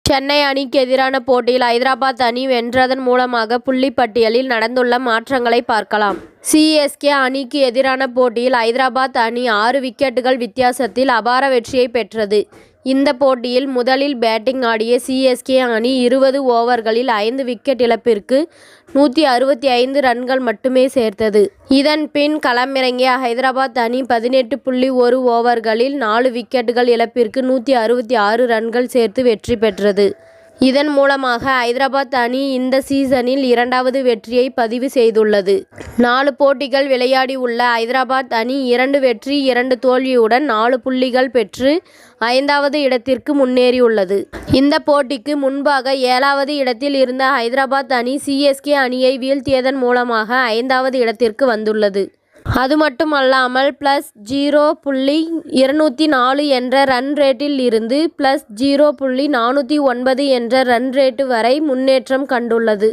சென்னை அணிக்கு எதிரான போட்டியில் ஐதராபாத் அணி வென்றதன் மூலமாக புள்ளி பட்டியலில் நடந்துள்ள மாற்றங்களை பார்க்கலாம். சிஎஸ்கே அணிக்கு எதிரான போட்டியில் ஐதராபாத் அணி 6 விக்கெட்டுகள் வித்தியாசத்தில் அபார வெற்றியை பெற்றது. இந்த போட்டியில் முதலில் பேட்டிங் ஆடிய சிஎஸ்கே அணி 20 ஓவர்களில் 5 விக்கெட் இழப்பிற்கு 165 ரன்கள் மட்டுமே சேர்த்தது. இதன் பின் களமிறங்கிய ஐதராபாத் அணி 18.1 ஓவர்களில் 4 விக்கெட்டுகள் இழப்பிற்கு 166 ரன்கள் சேர்த்து வெற்றி பெற்றது. இதன் மூலமாக ஐதராபாத் அணி இந்த சீசனில் 2வது வெற்றியை பதிவு செய்துள்ளது. 4 போட்டிகள் விளையாடியுள்ள ஐதராபாத் அணி 2 வெற்றி 2 தோல்வியுடன் 4 புள்ளிகள் பெற்று 5வது இடத்திற்கு முன்னேறியுள்ளது. இந்த போட்டிக்கு முன்பாக 7வது இடத்தில் இருந்த ஐதராபாத் அணி சிஎஸ்கே அணியை வீழ்த்தியதன் மூலமாக 5வது இடத்திற்கு வந்துள்ளது. அது மட்டுமல்லாமல் +0.204 என்ற ரன் ரேட்டில் இருந்து +0.409 என்ற ரன் ரேட்டு வரை முன்னேற்றம் கண்டுள்ளது.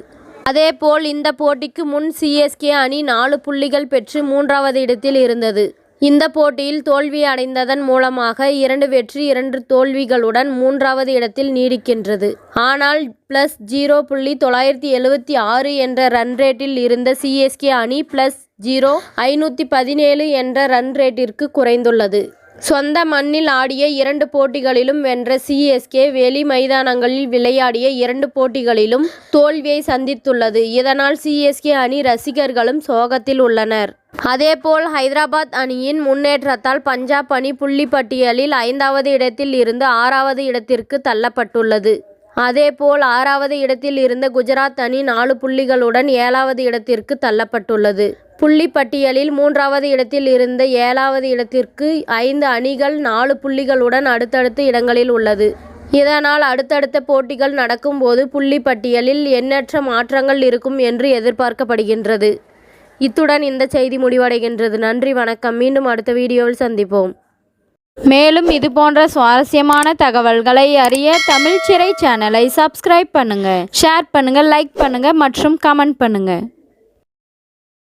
அதேபோல் இந்த போட்டிக்கு முன் சிஎஸ்கே அணி 4 புள்ளிகள் பெற்று 3வது இடத்தில் இருந்தது. இந்த போட்டியில் தோல்வி அடைந்ததன் மூலமாக 2 வெற்றி 2 தோல்விகளுடன் 3வது இடத்தில் நீடிக்கின்றது. ஆனால் +0.976 என்ற ரன் ரேட்டில் இருந்த சிஎஸ்கே அணி +0.517 என்ற ரன் ரேட்டிற்கு குறைந்துள்ளது. சொந்த மண்ணில் ஆடிய 2 போட்டிகளிலும் வென்ற சிஎஸ்கே வெளி மைதானங்களில் விளையாடிய 2 போட்டிகளிலும் தோல்வியை சந்தித்துள்ளது. இதனால் சிஎஸ்கே அணி ரசிகர்களும் சோகத்தில் உள்ளனர். அதேபோல் ஐதராபாத் அணியின் முன்னேற்றத்தால் பஞ்சாப் அணி புள்ளி பட்டியலில் 5வது இடத்தில் இருந்து 6வது இடத்திற்கு தள்ளப்பட்டுள்ளது. அதேபோல் 6வது இடத்தில் இருந்த குஜராத் அணி 4 புள்ளிகளுடன் 7வது இடத்திற்கு தள்ளப்பட்டுள்ளது. புள்ளி பட்டியலில் 3வது இடத்தில் இருந்த 7வது இடத்திற்கு 5 அணிகள் 4 புள்ளிகளுடன் அடுத்தடுத்த இடங்களில் உள்ளது. இதனால் அடுத்தடுத்த போட்டிகள் நடக்கும்போது புள்ளி பட்டியலில் எண்ணற்ற மாற்றங்கள் இருக்கும் என்று எதிர்பார்க்கப்படுகின்றது. இத்துடன் இந்த செய்தி முடிவடைகின்றது. நன்றி, வணக்கம். மீண்டும் அடுத்த வீடியோவில் சந்திப்போம். மேலும் இதுபோன்ற சுவாரஸ்யமான தகவல்களை அறிய தமிழ் சிறை சேனலை சப்ஸ்கிரைப் பண்ணுங்க, ஷேர் பண்ணுங்க, லைக் பண்ணுங்க மற்றும் கமெண்ட் பண்ணுங்க.